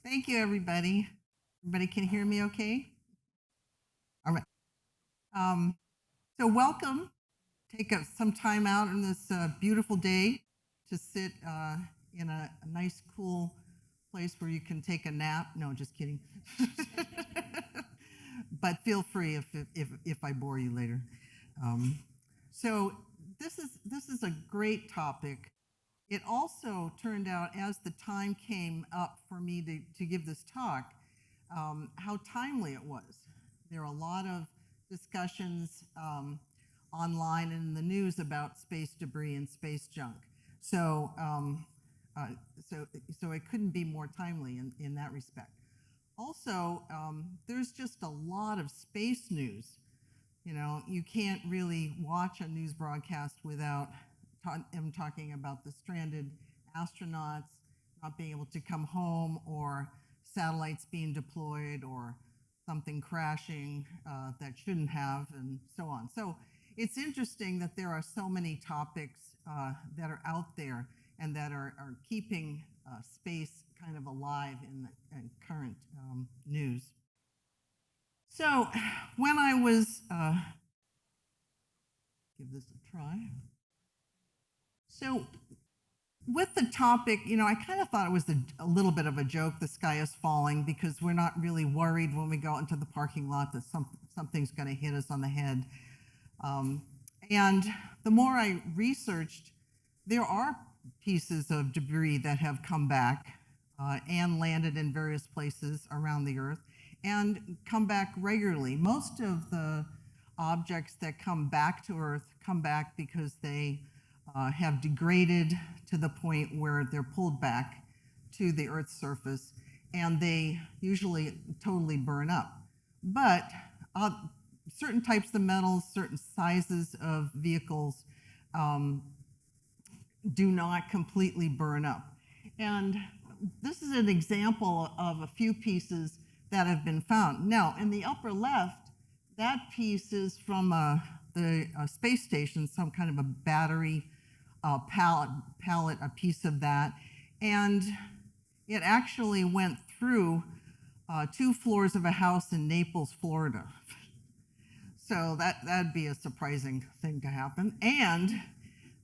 Thank you, everybody. Everybody can hear me okay? All right. Um, so, welcome. Take some time out on this beautiful day to sit in a nice, cool place where you can take a nap. No, just kidding. But feel free if I bore you later. Um, so, this is a great topic. It also turned out, as the time came up for me to give this talk, how timely it was. There are a lot of discussions online and in the news about space debris and space junk. So, uh, so it couldn't be more timely in that respect. Also, there's just a lot of space news. You know, you can't really watch a news broadcast without them talking about the stranded astronauts not being able to come home, or satellites being deployed, or something crashing that shouldn't have, and so on. So it's interesting that there are so many topics that are out there and that are keeping space kind of alive in the current news. So when I was, give this a try. So with the topic, I kind of thought it was a little bit of a joke, the sky is falling, because we're not really worried when we go out into the parking lot that something's going to hit us on the head. And the more I researched, there are pieces of debris that have come back and landed in various places around the Earth and come back regularly. Most of the objects that come back to Earth come back because they have degraded to the point where they're pulled back to the Earth's surface, and they usually totally burn up. But certain types of metals, certain sizes of vehicles do not completely burn up. And this is an example of a few pieces that have been found. Now, in the upper left, that piece is from the space station, some kind of a battery pallet, a piece of that. And it actually went through 2 floors of a house in Naples, Florida. So that'd be a surprising thing to happen. And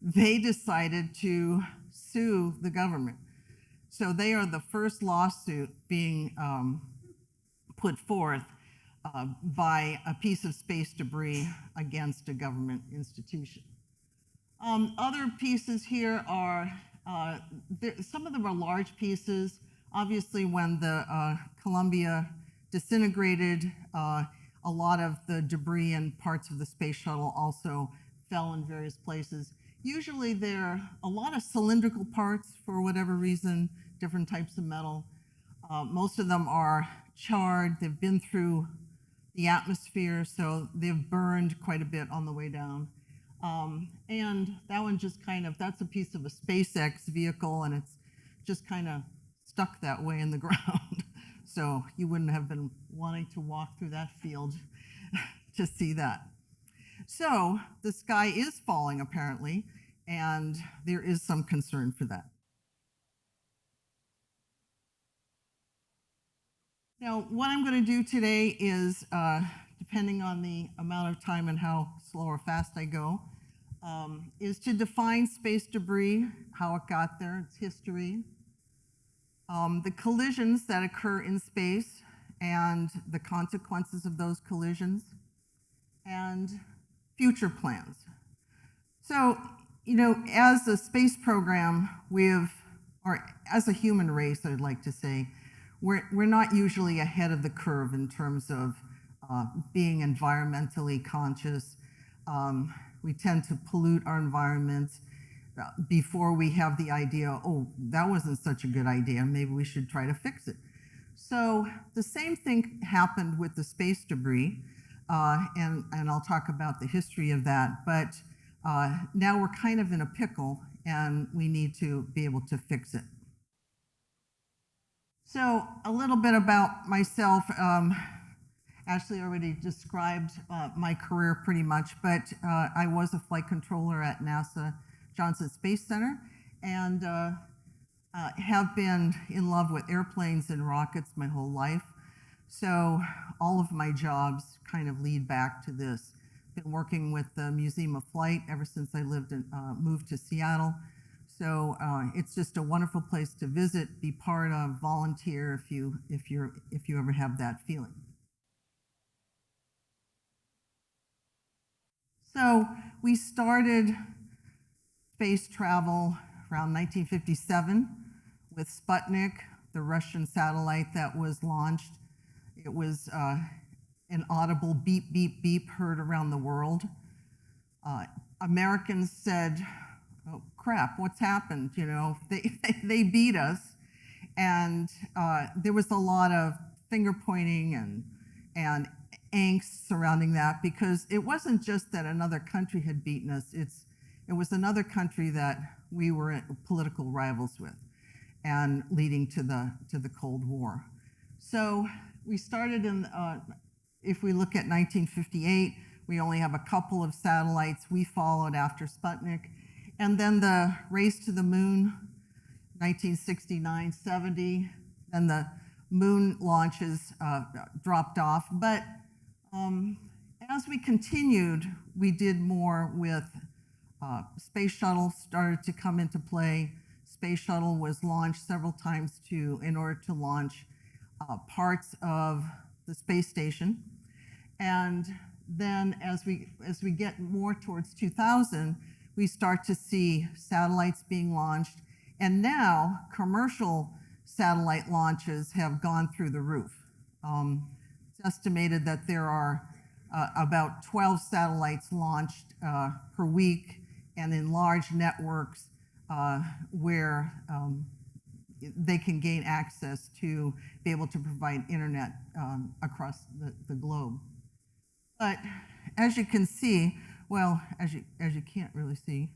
they decided to sue the government. So they are the first lawsuit being put forth by a piece of space debris against a government institution. Other pieces here are, some of them are large pieces. Obviously, when the Columbia disintegrated, a lot of the debris and parts of the space shuttle also fell in various places. Usually there are a lot of cylindrical parts for whatever reason, different types of metal. Most of them are charred. They've been through the atmosphere, so they've burned quite a bit on the way down. And that one just that's a piece of a SpaceX vehicle, and it's just kind of stuck that way in the ground. So you wouldn't have been wanting to walk through that field to see that. So the sky is falling, apparently, and there is some concern for that. Now, what I'm going to do today is, depending on the amount of time and how slow or fast I go, is to define space debris, how it got there, its history, the collisions that occur in space and the consequences of those collisions, and future plans. So, as a space program, or as a human race, I'd like to say, we're not usually ahead of the curve in terms of being environmentally conscious. We tend to pollute our environments before we have the idea, oh, that wasn't such a good idea, maybe we should try to fix it. So the same thing happened with the space debris, and I'll talk about the history of that, but now we're kind of in a pickle and we need to be able to fix it. So a little bit about myself. Ashley already described my career pretty much, but I was a flight controller at NASA Johnson Space Center, and have been in love with airplanes and rockets my whole life. So all of my jobs kind of lead back to this. Been working with the Museum of Flight ever since I moved to Seattle. So it's just a wonderful place to visit, be part of, volunteer if you ever have that feeling. So we started space travel around 1957 with Sputnik, the Russian satellite that was launched. It was an audible beep, beep, beep heard around the world. Americans said, oh crap, what's happened? You know, they beat us. And there was a lot of finger pointing and angst surrounding that, because it wasn't just that another country had beaten us, it was another country that we were political rivals with, and leading to the Cold War. So we started in, if we look at 1958, we only have a couple of satellites. We followed after Sputnik. And then the race to the moon, 1969, 70, and the moon launches dropped off. But as we continued, we did more with Space Shuttle started to come into play. Space Shuttle was launched several times in order to launch parts of the space station. And then as we get more towards 2000, we start to see satellites being launched. And now commercial satellite launches have gone through the roof. It's estimated that there are about 12 satellites launched per week, and in large networks where they can gain access to be able to provide internet across the globe. But as you can see, well, as you can't really see,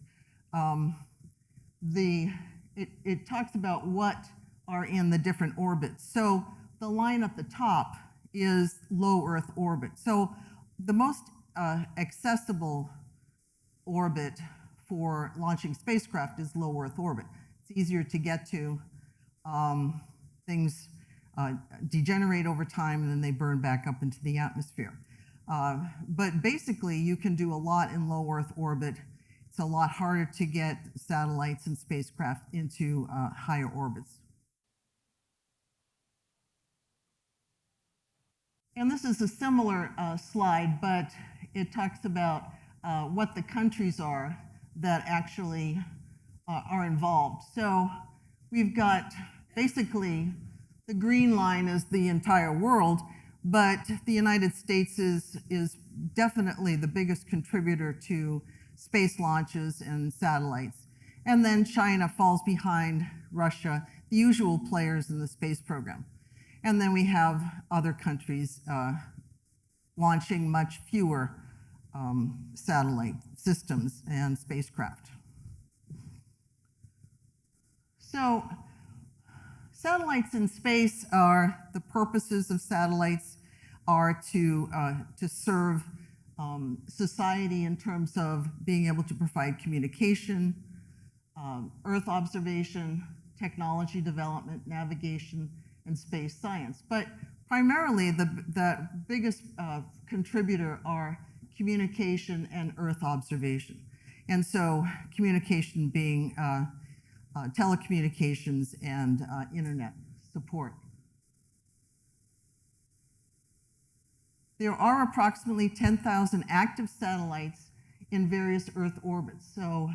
it talks about what are in the different orbits. So the line at the top is low Earth orbit. So the most accessible orbit for launching spacecraft is low Earth orbit. It's easier to get to. Things degenerate over time, and then they burn back up into the atmosphere. But basically, you can do a lot in low Earth orbit. It's a lot harder to get satellites and spacecraft into higher orbits. And this is a similar slide, but it talks about what the countries are that actually are involved. So we've got basically the green line is the entire world, but the United States is definitely the biggest contributor to space launches and satellites. And then China falls behind Russia, the usual players in the space program. And then we have other countries launching much fewer satellite systems and spacecraft. So satellites in space the purposes of satellites are to serve society in terms of being able to provide communication, Earth observation, technology development, navigation, and space science. But primarily the biggest contributor are communication and Earth observation. And so communication being telecommunications and internet support. There are approximately 10,000 active satellites in various Earth orbits. So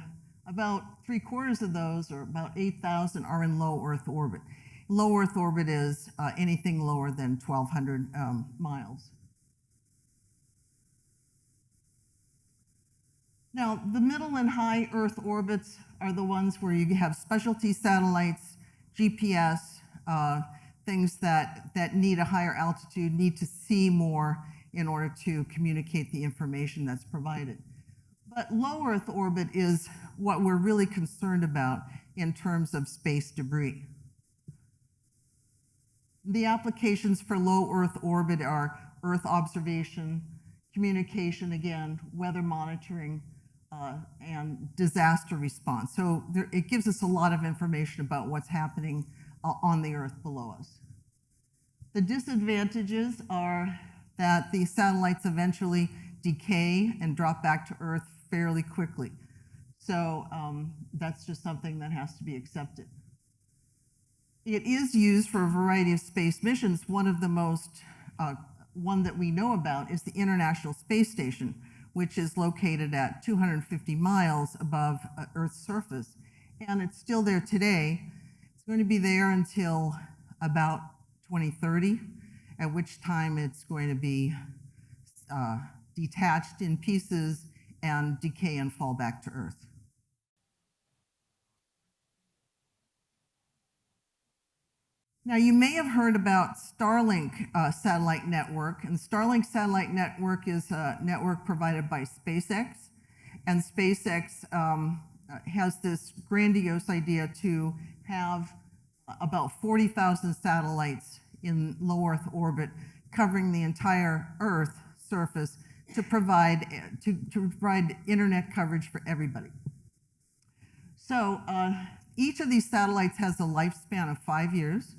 about 3/4 of those, or about 8,000, are in low Earth orbit. Low Earth orbit is anything lower than 1,200 miles. Now, the middle and high Earth orbits are the ones where you have specialty satellites, GPS, things that need a higher altitude, need to see more in order to communicate the information that's provided. But low Earth orbit is what we're really concerned about in terms of space debris. The applications for low Earth orbit are Earth observation, communication again, weather monitoring, and disaster response. So it gives us a lot of information about what's happening on the Earth below us. The disadvantages are that the satellites eventually decay and drop back to Earth fairly quickly. So that's just something that has to be accepted. It is used for a variety of space missions. One of the most, one that we know about is the International Space Station, which is located at 250 miles above Earth's surface. And it's still there today. It's going to be there until about 2030, at which time it's going to be detached in pieces and decay and fall back to Earth. Now, you may have heard about Starlink satellite network, and Starlink satellite network is a network provided by SpaceX, and SpaceX has this grandiose idea to have about 40,000 satellites in low Earth orbit covering the entire Earth surface to provide internet coverage for everybody. So each of these satellites has a lifespan of 5 years.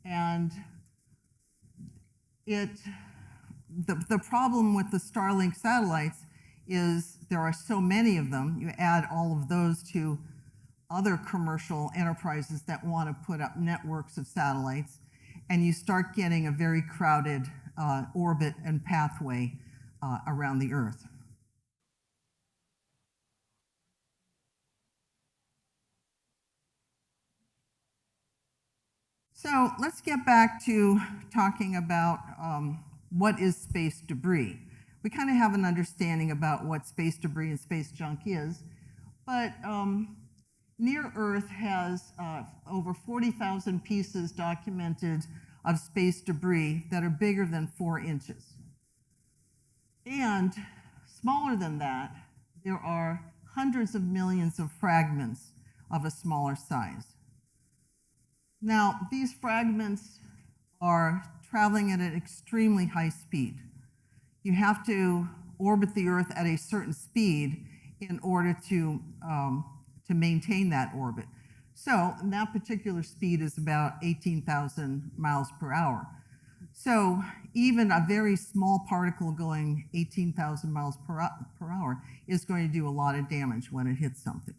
And the problem with the Starlink satellites is there are so many of them. You add all of those to other commercial enterprises that want to put up networks of satellites, and you start getting a very crowded orbit and pathway around the Earth. So let's get back to talking about what is space debris. We kind of have an understanding about what space debris and space junk is, but near Earth has over 40,000 pieces documented of space debris that are bigger than 4 inches. And smaller than that, there are hundreds of millions of fragments of a smaller size. Now, these fragments are traveling at an extremely high speed. You have to orbit the Earth at a certain speed in order to maintain that orbit. So that particular speed is about 18,000 miles per hour. So even a very small particle going 18,000 miles per hour is going to do a lot of damage when it hits something.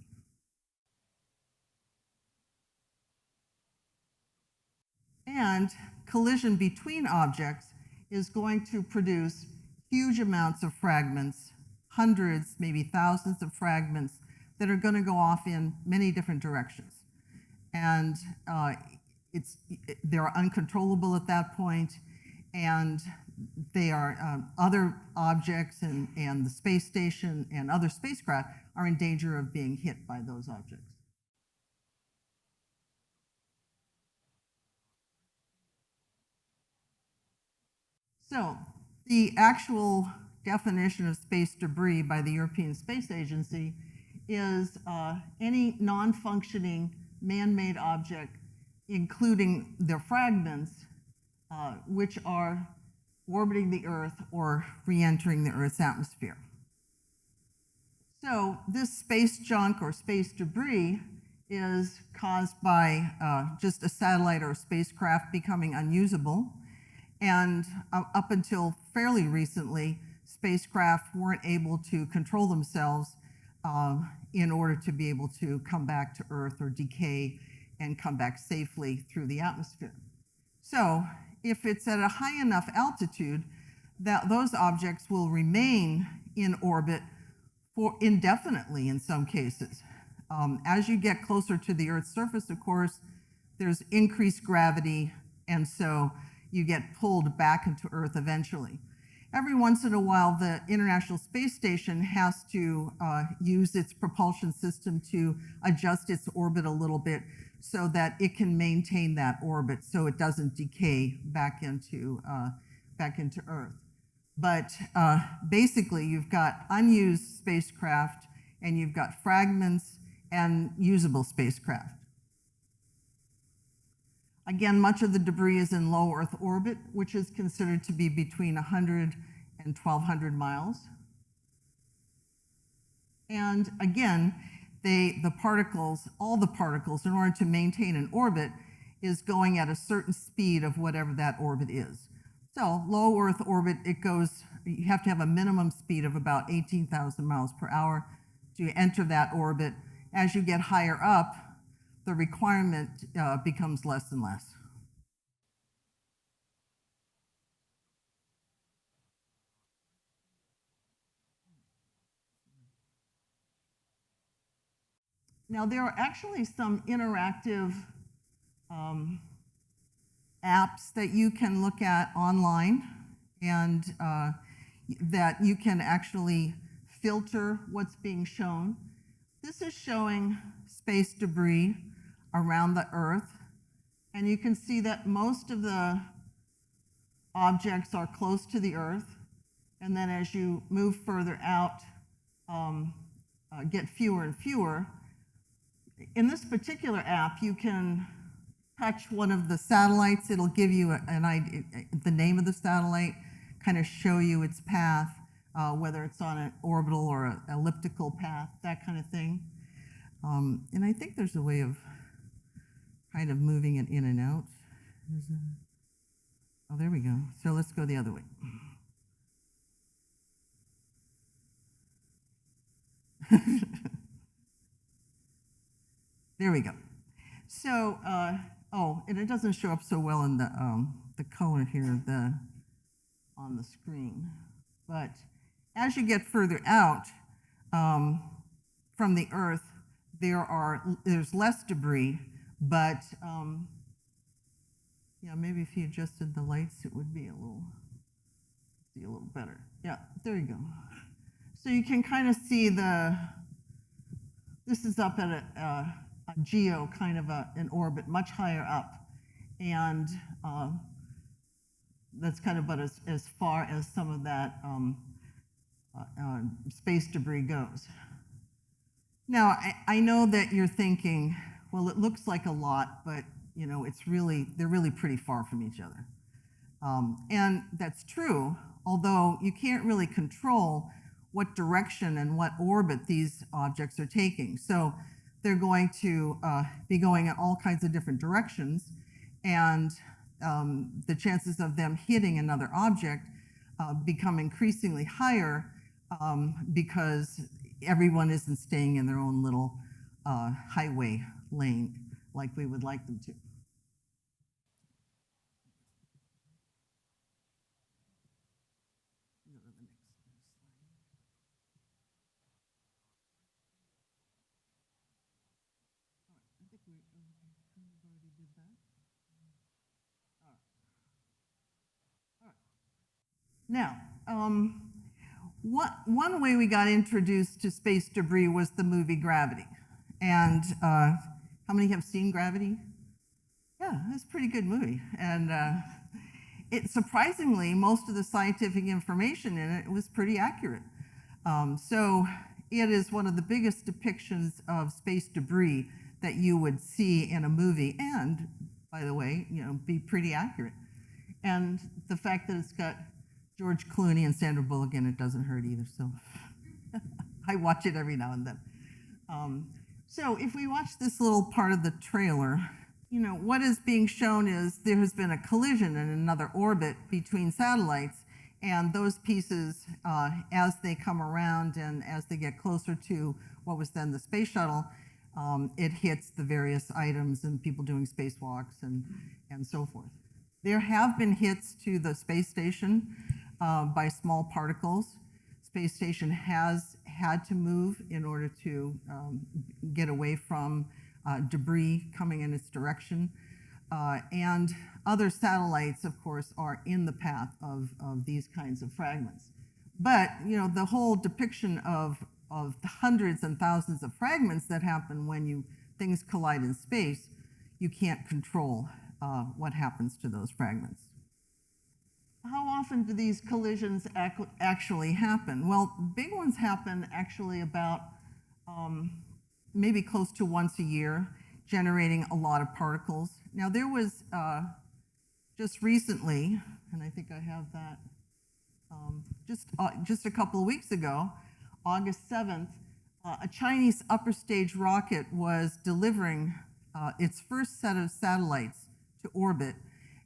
And collision between objects is going to produce huge amounts of fragments, hundreds, maybe thousands of fragments that are going to go off in many different directions. And they're uncontrollable at that point, and they are other objects and the space station and other spacecraft are in danger of being hit by those objects. So the actual definition of space debris by the European Space Agency is any non-functioning man-made object, including their fragments, which are orbiting the Earth or re-entering the Earth's atmosphere. So this space junk or space debris is caused by just a satellite or a spacecraft becoming unusable. And up until fairly recently, spacecraft weren't able to control themselves in order to be able to come back to Earth or decay and come back safely through the atmosphere. So if it's at a high enough altitude, those objects will remain in orbit for indefinitely in some cases. As you get closer to the Earth's surface, of course, there's increased gravity, and so you get pulled back into Earth eventually. Every once in a while, the International Space Station has to use its propulsion system to adjust its orbit a little bit so that it can maintain that orbit so it doesn't decay back into Earth. But basically, you've got unused spacecraft, and you've got fragments and usable spacecraft. Again, much of the debris is in low Earth orbit, which is considered to be between 100 and 1,200 miles. And again, the particles, all the particles, in order to maintain an orbit, is going at a certain speed of whatever that orbit is. So low Earth orbit, you have to have a minimum speed of about 18,000 miles per hour to enter that orbit. As you get higher up, the requirement becomes less and less. Now, there are actually some interactive apps that you can look at online, and that you can actually filter what's being shown. This is showing space debris around the Earth, and you can see that most of the objects are close to the Earth, and then as you move further out, get fewer and fewer. In this particular app, you can touch one of the satellites. It'll give you an idea, the name of the satellite, kind of show you its path, whether it's on an orbital or an elliptical path, that kind of thing. And I think there's a way of kind of moving it in and out. Oh, there we go. So let's go the other way. There we go. So, and it doesn't show up so well in the color here on the screen. But as you get further out from the Earth, there's less debris, but yeah, maybe if you adjusted the lights, it would be a little better. Yeah, there you go. So you can kind of see this is up at a geo, kind of an orbit, much higher up. And that's kind of about as far as some of that space debris goes. Now, I know that you're thinking, well, it looks like a lot, but you know, they're really pretty far from each other. And that's true, although you can't really control what direction and what orbit these objects are taking. So they're going to be going in all kinds of different directions, and the chances of them hitting another object become increasingly higher because everyone isn't staying in their own little highway lane like we would like them to. Now, one way we got introduced to space debris was the movie Gravity. And how many have seen Gravity? Yeah, it's a pretty good movie. And surprisingly, most of the scientific information in it was pretty accurate. So it is one of the biggest depictions of space debris that you would see in a movie, and, by the way, you know, be pretty accurate. And the fact that it's got George Clooney and Sandra Bullock in it doesn't hurt either, so I watch it every now and then. So if we watch this little part of the trailer, you know, what is being shown is there has been a collision in another orbit between satellites, and those pieces, as they come around and as they get closer to what was then the space shuttle, it hits the various items and people doing spacewalks and so forth. There have been hits to the space station by small particles. Space station has had to move in order to get away from debris coming in its direction. And other satellites, of course, are in the path of these kinds of fragments. But, you know, the whole depiction of the hundreds and thousands of fragments that happen when things collide in space, you can't control what happens to those fragments. How often do these collisions actually happen? Well, big ones happen actually about maybe close to once a year, generating a lot of particles. Now, there was just recently, and I think I have that, just a couple of weeks ago, August 7th, A Chinese upper stage rocket was delivering its first set of satellites to orbit,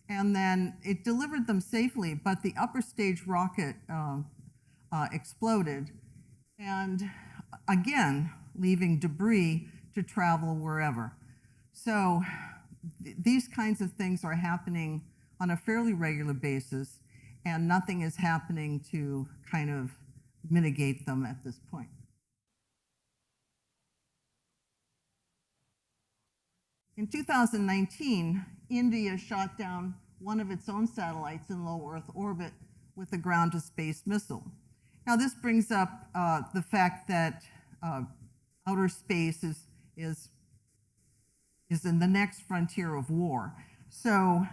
and then it delivered them safely, but the upper stage rocket exploded, and again, leaving debris to travel wherever. So these kinds of things are happening on a fairly regular basis, and nothing is happening to kind of mitigate them at this point. In 2019, India shot down one of its own satellites in low Earth orbit with a ground-to-space missile. Now, this brings up the fact that outer space is in the next frontier of war. So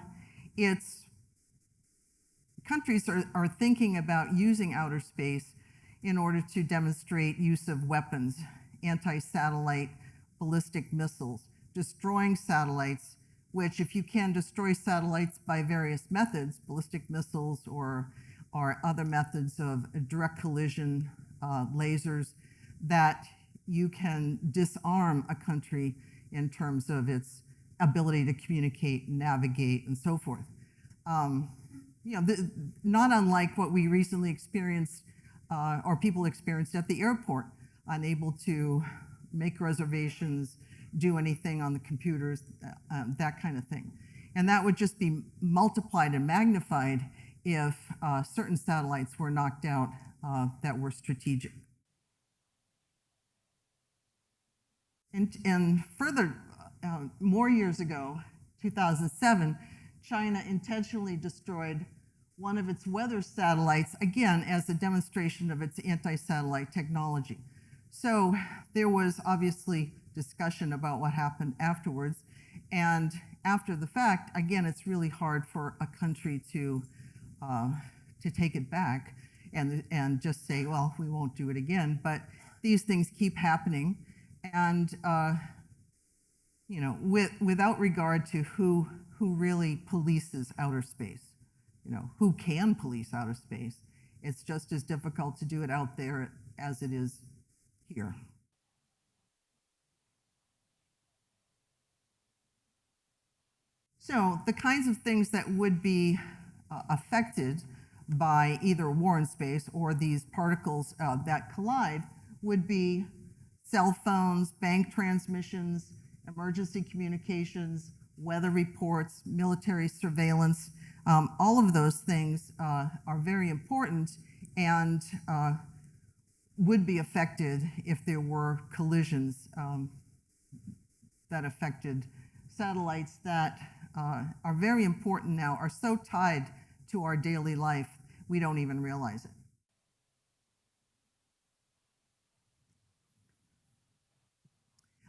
countries are thinking about using outer space in order to demonstrate use of weapons, anti-satellite ballistic missiles, destroying satellites, which if you can destroy satellites by various methods, ballistic missiles or other methods of direct collision, lasers, that you can disarm a country in terms of its ability to communicate, navigate, and so forth. Not unlike what we recently experienced, or people experienced at the airport, unable to make reservations, do anything on the computers, that kind of thing. And that would just be multiplied and magnified if certain satellites were knocked out that were strategic. And further, more years ago, 2007, China intentionally destroyed one of its weather satellites, again, as a demonstration of its anti-satellite technology. So there was obviously discussion about what happened afterwards. And after the fact, again, it's really hard for a country to take it back and just say, well, we won't do it again. But these things keep happening. And without regard to who really polices outer space, who can police outer space, it's just as difficult to do it out there as it is here. So the kinds of things that would be affected by either war in space or these particles that collide would be cell phones, bank transmissions, emergency communications, weather reports, military surveillance. All of those things are very important and would be affected if there were collisions that affected satellites that are very important now, are so tied to our daily life, we don't even realize it.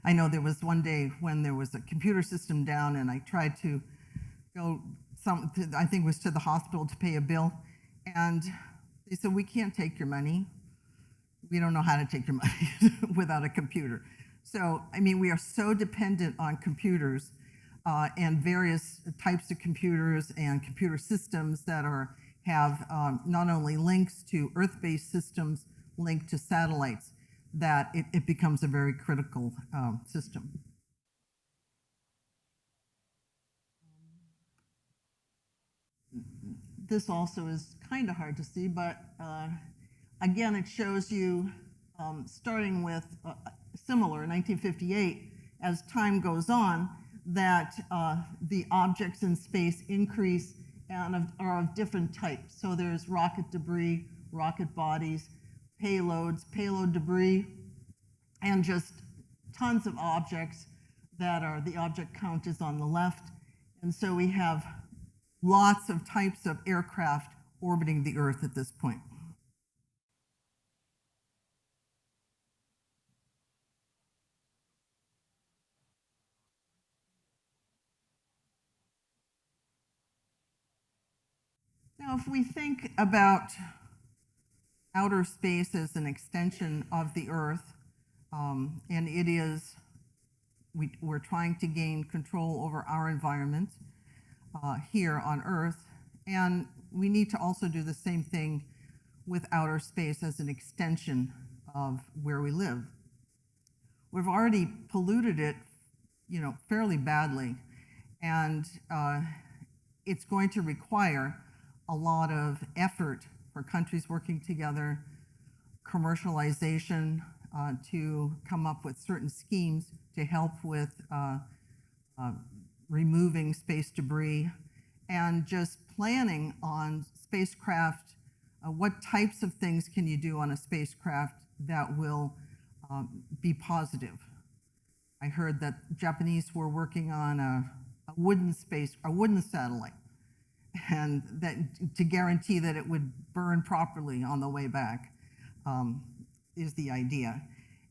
I know there was one day when there was a computer system down and I tried to go, I think it was to the hospital to pay a bill, and they said, we can't take your money. We don't know how to take your money without a computer. So, I mean, we are so dependent on computers and various types of computers and computer systems that have not only links to Earth-based systems linked to satellites, that it becomes a very critical system. This also is kind of hard to see, but again, it shows you, starting with similar, 1958, as time goes on, that the objects in space increase and are of different types. So there's rocket debris, rocket bodies, payloads, payload debris, and just tons of objects that are, the object count is on the left. And so we have lots of types of aircraft orbiting the Earth at this point. Now, if we think about outer space as an extension of the Earth, and it is, we're trying to gain control over our environment here on Earth, and we need to also do the same thing with outer space as an extension of where we live. we've already polluted it, fairly badly. And it's going to require a lot of effort for countries working together, commercialization, to come up with certain schemes to help with removing space debris, and just planning on spacecraft. What types of things can you do on a spacecraft that will be positive? I heard that Japanese were working on a wooden satellite, and that to guarantee that it would burn properly on the way back is the idea.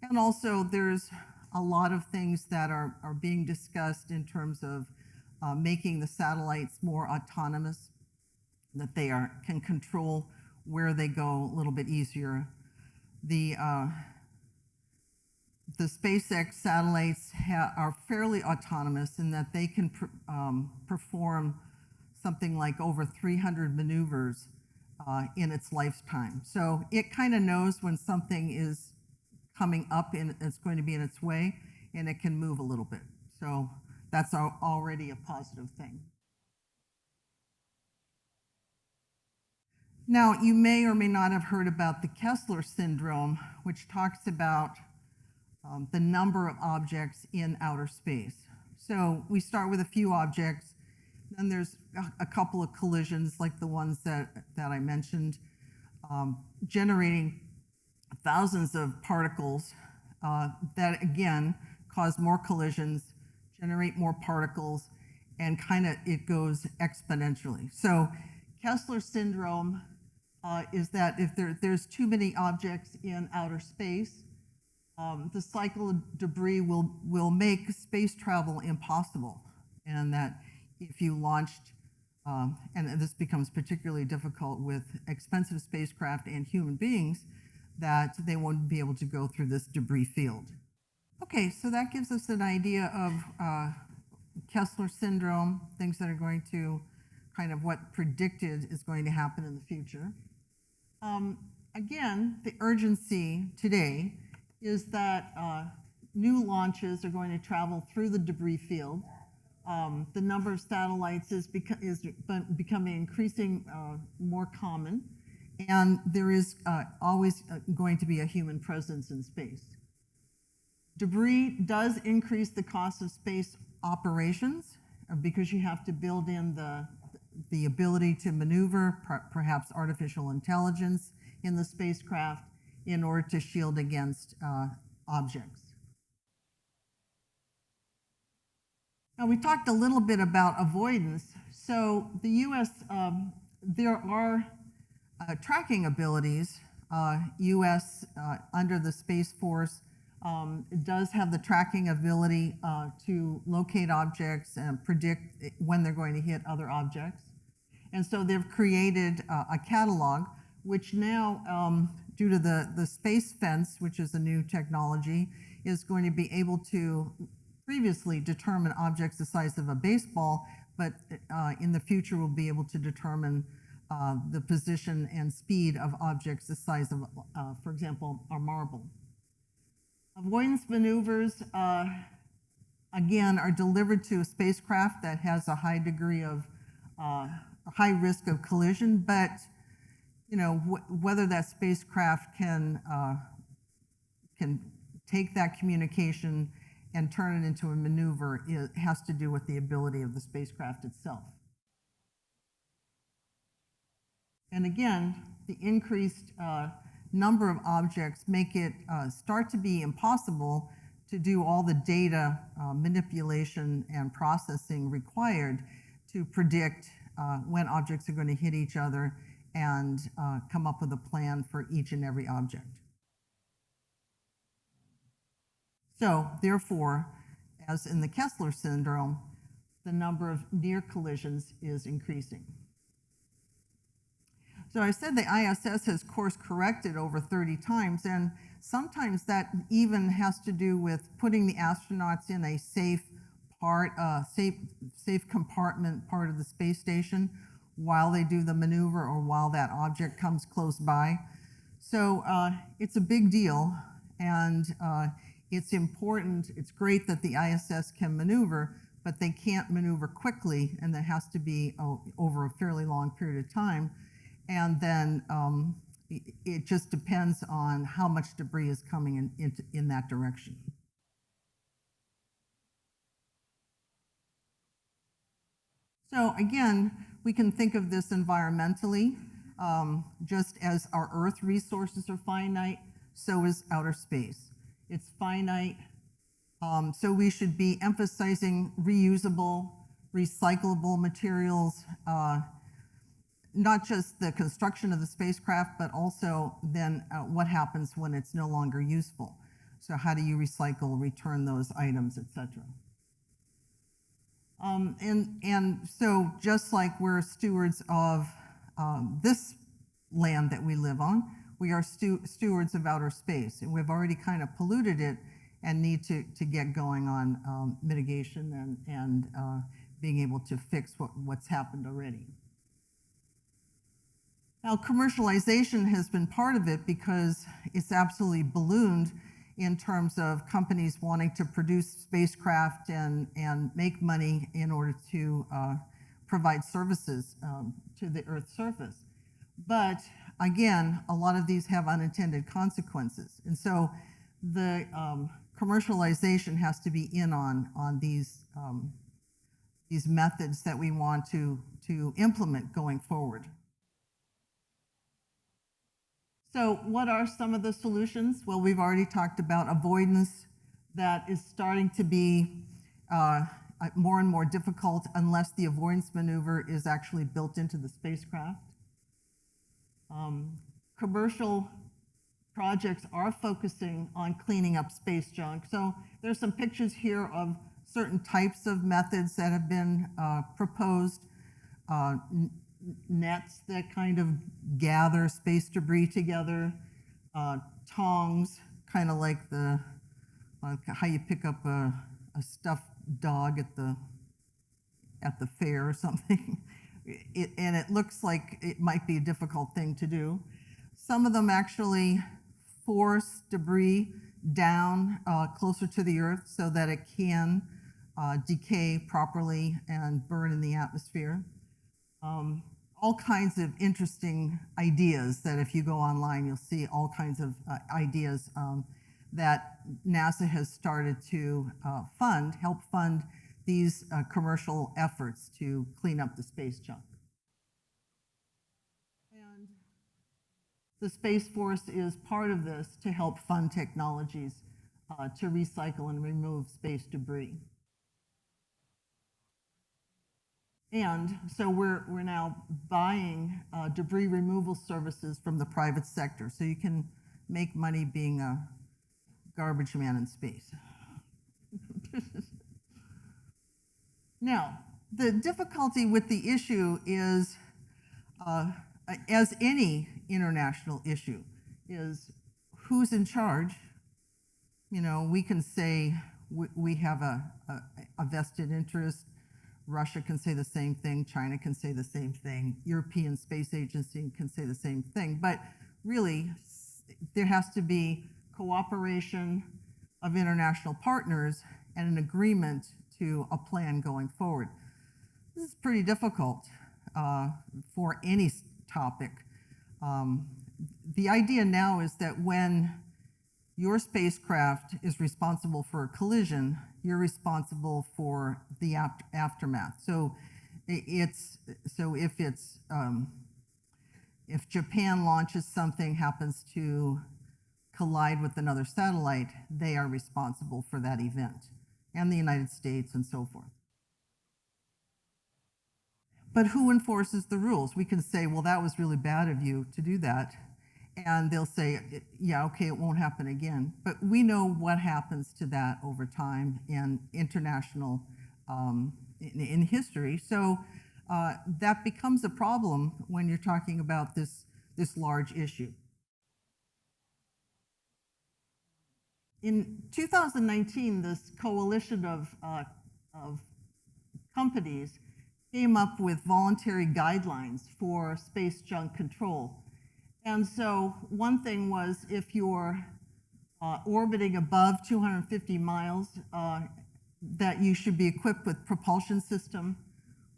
And also there's a lot of things that are being discussed in terms of making the satellites more autonomous, that they can control where they go a little bit easier. The SpaceX satellites are fairly autonomous in that they can perform something like over 300 maneuvers in its lifetime. So it kind of knows when something is coming up and it's going to be in its way, and it can move a little bit. So that's already a positive thing. Now, you may or may not have heard about the Kessler syndrome, which talks about the number of objects in outer space. So we start with a few objects, then there's a couple of collisions like the ones that I mentioned, generating thousands of particles that again cause more collisions, generate more particles, and it goes exponentially. So Kessler syndrome is that if there's too many objects in outer space, the cycle of debris will make space travel impossible, and that if you launched, and this becomes particularly difficult with expensive spacecraft and human beings, that they won't be able to go through this debris field. Okay, so that gives us an idea of Kessler syndrome, things that are going to what predicted is going to happen in the future. Again, the urgency today is that new launches are going to travel through the debris field. The number of satellites is becoming increasing more common, and there is always going to be a human presence in space. Debris does increase the cost of space operations because you have to build in the ability to maneuver, perhaps artificial intelligence in the spacecraft in order to shield against objects. Now, we talked a little bit about avoidance. So the U.S., there are tracking abilities. U.S. Under the Space Force does have the tracking ability to locate objects and predict when they're going to hit other objects. And so they've created a catalog, which now, due to the space fence, which is a new technology, is going to be able to previously determine objects the size of a baseball, but in the future will be able to determine the position and speed of objects the size of, for example, a marble. Avoidance maneuvers, again, are delivered to a spacecraft that has a high degree of, high risk of collision, but whether that spacecraft can take that communication and turn it into a maneuver, it has to do with the ability of the spacecraft itself. And again, the increased number of objects make it start to be impossible to do all the data manipulation and processing required to predict when objects are going to hit each other and come up with a plan for each and every object. So, therefore, as in the Kessler syndrome, the number of near collisions is increasing. So I said the ISS has course corrected over 30 times, and sometimes that even has to do with putting the astronauts in a safe compartment part of the space station while they do the maneuver or while that object comes close by. So it's a big deal, and it's important, it's great that the ISS can maneuver, but they can't maneuver quickly, and that has to be over a fairly long period of time. And then it just depends on how much debris is coming in that direction. So again, we can think of this environmentally. Just as our Earth resources are finite, so is outer space. It's finite, so we should be emphasizing reusable, recyclable materials, not just the construction of the spacecraft, but also then what happens when it's no longer useful. So how do you recycle, return those items, et cetera. And so just like we're stewards of this land that we live on, we are stewards of outer space, and we've already kind of polluted it and need to get going on mitigation and being able to fix what's happened already. Now, commercialization has been part of it because it's absolutely ballooned in terms of companies wanting to produce spacecraft and make money in order to provide services to the Earth's surface. But again, a lot of these have unintended consequences. And so the commercialization has to be in on these methods that we want to implement going forward. So what are some of the solutions? Well, we've already talked about avoidance. That is starting to be more and more difficult unless the avoidance maneuver is actually built into the spacecraft. Commercial projects are focusing on cleaning up space junk. So there's some pictures here of certain types of methods that have been proposed. Nets that kind of gather space debris together, tongs, kind of like how you pick up a stuffed dog at the fair or something. And it looks like it might be a difficult thing to do. Some of them actually force debris down closer to the Earth so that it can decay properly and burn in the atmosphere. All kinds of interesting ideas that if you go online, you'll see all kinds of ideas that NASA has started to help fund these commercial efforts to clean up the space junk. And the Space Force is part of this to help fund technologies to recycle and remove space debris. And so we're now buying debris removal services from the private sector, so you can make money being a garbage man in space. Now, the difficulty with the issue is, as any international issue, is who's in charge. You know, we can say we have a vested interest. Russia can say the same thing, China can say the same thing, European Space Agency can say the same thing, but really there has to be cooperation of international partners and an agreement to a plan going forward. This is pretty difficult for any topic. The idea now is that when your spacecraft is responsible for a collision, you're responsible for the aftermath. So if Japan launches something, happens to collide with another satellite, they are responsible for that event, and the United States and so forth. But who enforces the rules? We can say, well, that was really bad of you to do that. And they'll say, yeah, okay, it won't happen again. But we know what happens to that over time in international, in history. So that becomes a problem when you're talking about this large issue. In 2019, this coalition of companies came up with voluntary guidelines for space junk control. And so one thing was, if you're orbiting above 250 miles, that you should be equipped with propulsion system,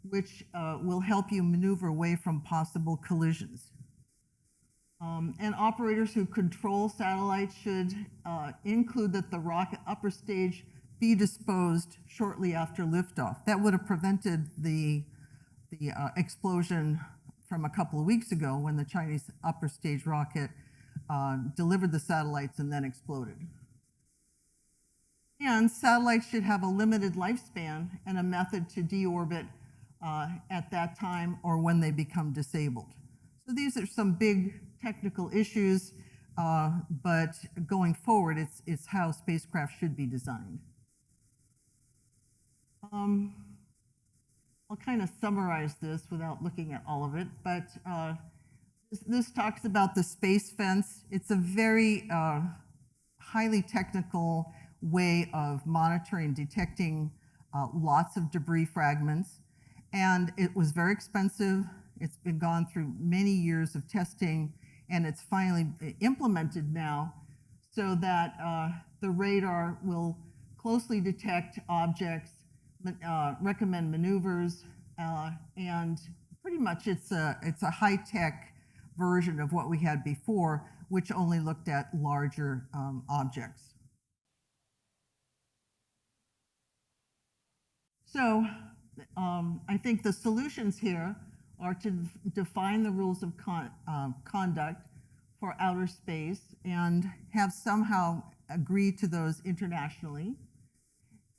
which will help you maneuver away from possible collisions. And operators who control satellites should include that the rocket upper stage be disposed shortly after liftoff. That would have prevented the explosion from a couple of weeks ago when the Chinese upper stage rocket delivered the satellites and then exploded. And satellites should have a limited lifespan and a method to deorbit at that time or when they become disabled. So these are some big technical issues, but going forward, it's how spacecraft should be designed. I'll kind of summarize this without looking at all of it, but this talks about the space fence. It's a very highly technical way of monitoring and detecting lots of debris fragments, and it was very expensive. It's been gone through many years of testing, and it's finally implemented now so that the radar will closely detect objects, recommend maneuvers, and pretty much it's a high-tech version of what we had before, which only looked at larger objects. So I think the solutions here are to define the rules of conduct for outer space and have somehow agreed to those internationally.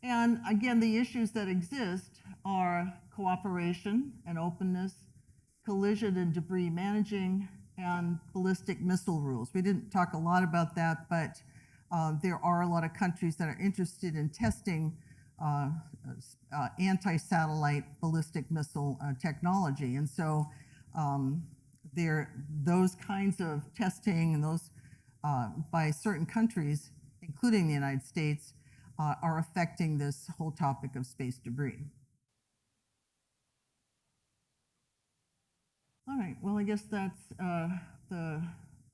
And again, the issues that exist are cooperation and openness, collision and debris managing, and ballistic missile rules. We didn't talk a lot about that, but there are a lot of countries that are interested in testing anti-satellite ballistic missile technology. And so those kinds of testing and those by certain countries, including the United States, are affecting this whole topic of space debris. All right, well, I guess that's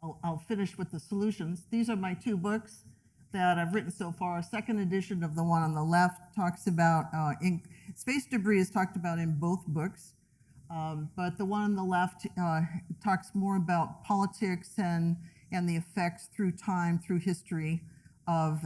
I'll finish with the solutions. These are my two books that I've written so far. A second edition of the one on the left talks about, space debris is talked about in both books, but the one on the left talks more about politics and the effects through time, through history of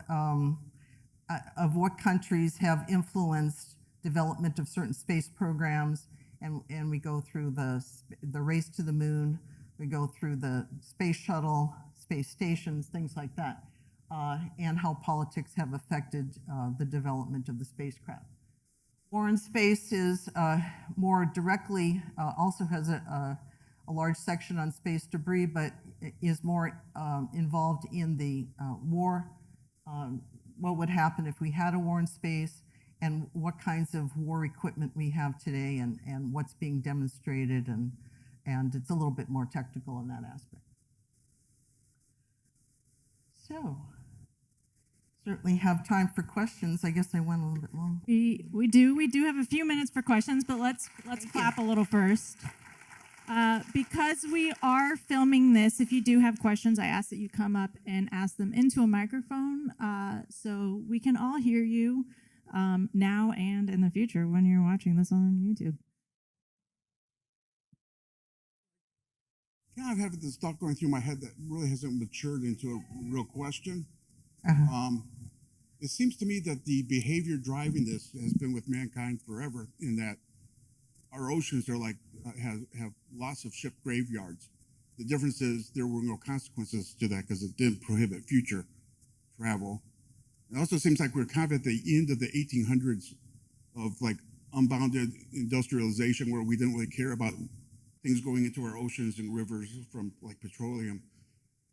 what countries have influenced development of certain space programs, and we go through the race to the moon, we go through the space shuttle, space stations, things like that, and how politics have affected the development of the spacecraft. War in Space is more directly, also has a large section on space debris, but is more involved in the war, what would happen if we had a war in space, and what kinds of war equipment we have today, and what's being demonstrated, and it's a little bit more technical in that aspect. So, certainly have time for questions. I guess I went a little bit long. We do have a few minutes for questions, but let's clap a little first. Because we are filming this, if you do have questions, I ask that you come up and ask them into a microphone so we can all hear you now and in the future when you're watching this on YouTube. Kind of have this thought going through my head that really hasn't matured into a real question. It seems to me that the behavior driving this has been with mankind forever, in that our oceans are like have lots of ship graveyards. The difference is there were no consequences to that because it didn't prohibit future travel. It also seems like we're kind of at the end of the 1800s of like unbounded industrialization, where we didn't really care about things going into our oceans and rivers from like petroleum.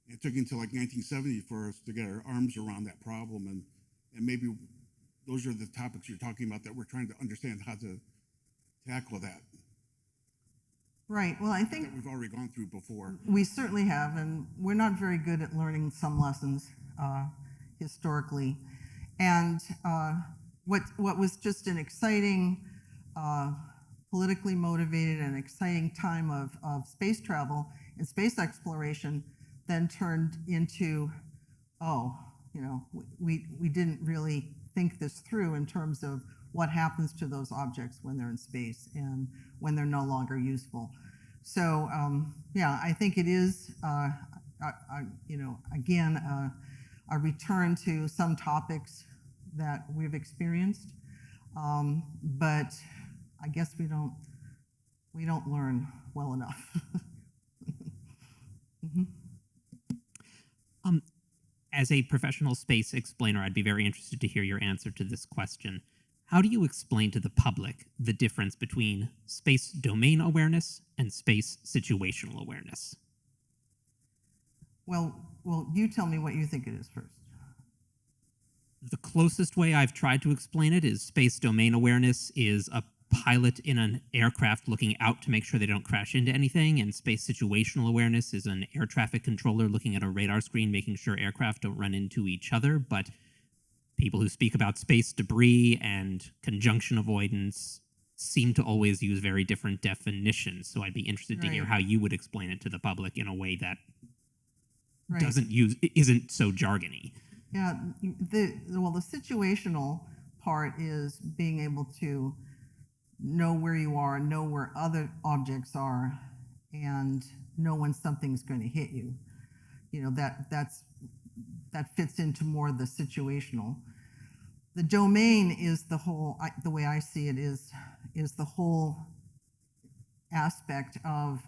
It took until like 1970 for us to get our arms around that problem, and maybe those are the topics you're talking about that we're trying to understand how to tackle that. Right, well, I think that we've already gone through before. We certainly have, and we're not very good at learning some lessons historically. And what was just an exciting, politically motivated and exciting time of space travel and space exploration then turned into, oh, we didn't really think this through in terms of what happens to those objects when they're in space and when they're no longer useful. So yeah, I think it is, again, a return to some topics that we've experienced, but I guess we don't learn well enough. As a professional space explainer, I'd be very interested to hear your answer to this question. How do you explain to the public the difference between space domain awareness and space situational awareness? Well, you tell me what you think it is first. The closest way I've tried to explain it is space domain awareness is a pilot in an aircraft looking out to make sure they don't crash into anything, and space situational awareness is an air traffic controller looking at a radar screen making sure aircraft don't run into each other. But people who speak about space debris and conjunction avoidance seem to always use very different definitions. So I'd be interested to hear how you would explain it to the public in a way that isn't so jargony. Yeah, the situational part is being able to know where you are, know where other objects are, and know when something's going to hit you. That fits into more the situational. The domain is the whole, the way I see it is the whole aspect of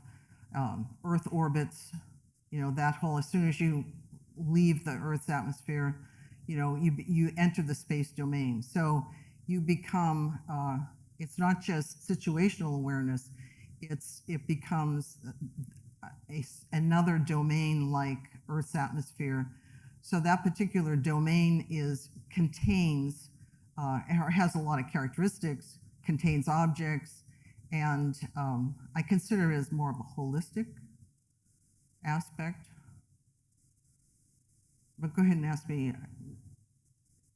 Earth orbits, that whole, as soon as you leave the Earth's atmosphere, you enter the space domain. So you become, it's not just situational awareness, it becomes another domain like Earth's atmosphere. So that particular domain contains, or has a lot of characteristics, contains objects, and I consider it as more of a holistic aspect. But go ahead and ask me.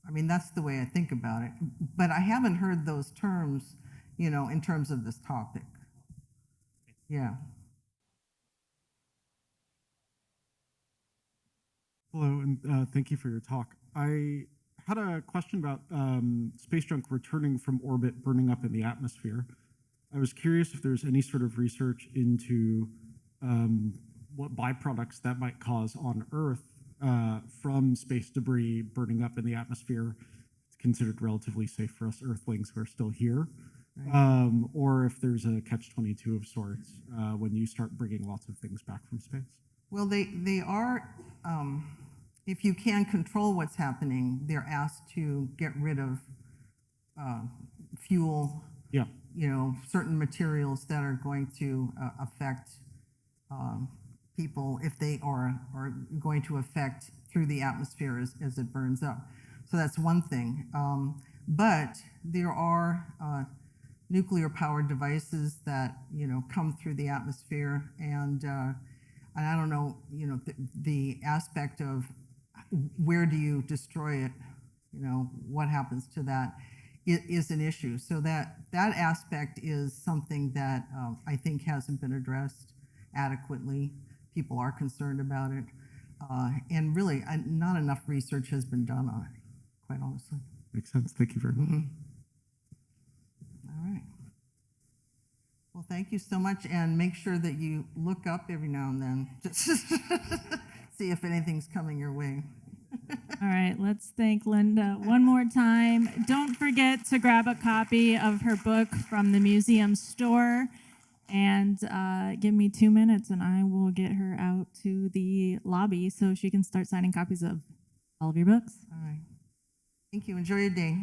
I mean, that's the way I think about it. But I haven't heard those terms, in terms of this topic. Yeah. Hello, and thank you for your talk. I had a question about space junk returning from orbit, burning up in the atmosphere. I was curious if there's any sort of research into what byproducts that might cause on Earth from space debris burning up in the atmosphere. It's considered relatively safe for us Earthlings who are still here. Or if there's a catch-22 of sorts when you start bringing lots of things back from space. Well, they are, if you can control what's happening, they're asked to get rid of fuel, certain materials that are going to affect people if they are going to affect through the atmosphere as it burns up. So that's one thing. But there are nuclear powered devices that come through the atmosphere, and I don't know the aspect of where do you destroy it, what happens to that is an issue. So that aspect is something that I think hasn't been addressed adequately. People are concerned about it, and really not enough research has been done on it, quite honestly. Makes sense. Thank you very much. All right. Well, thank you so much, and make sure that you look up every now and then, just see if anything's coming your way. All right, let's thank Linda one more time. Don't forget to grab a copy of her book from the museum store, and give me 2 minutes, and I will get her out to the lobby so she can start signing copies of all of your books. All right. Thank you. Enjoy your day.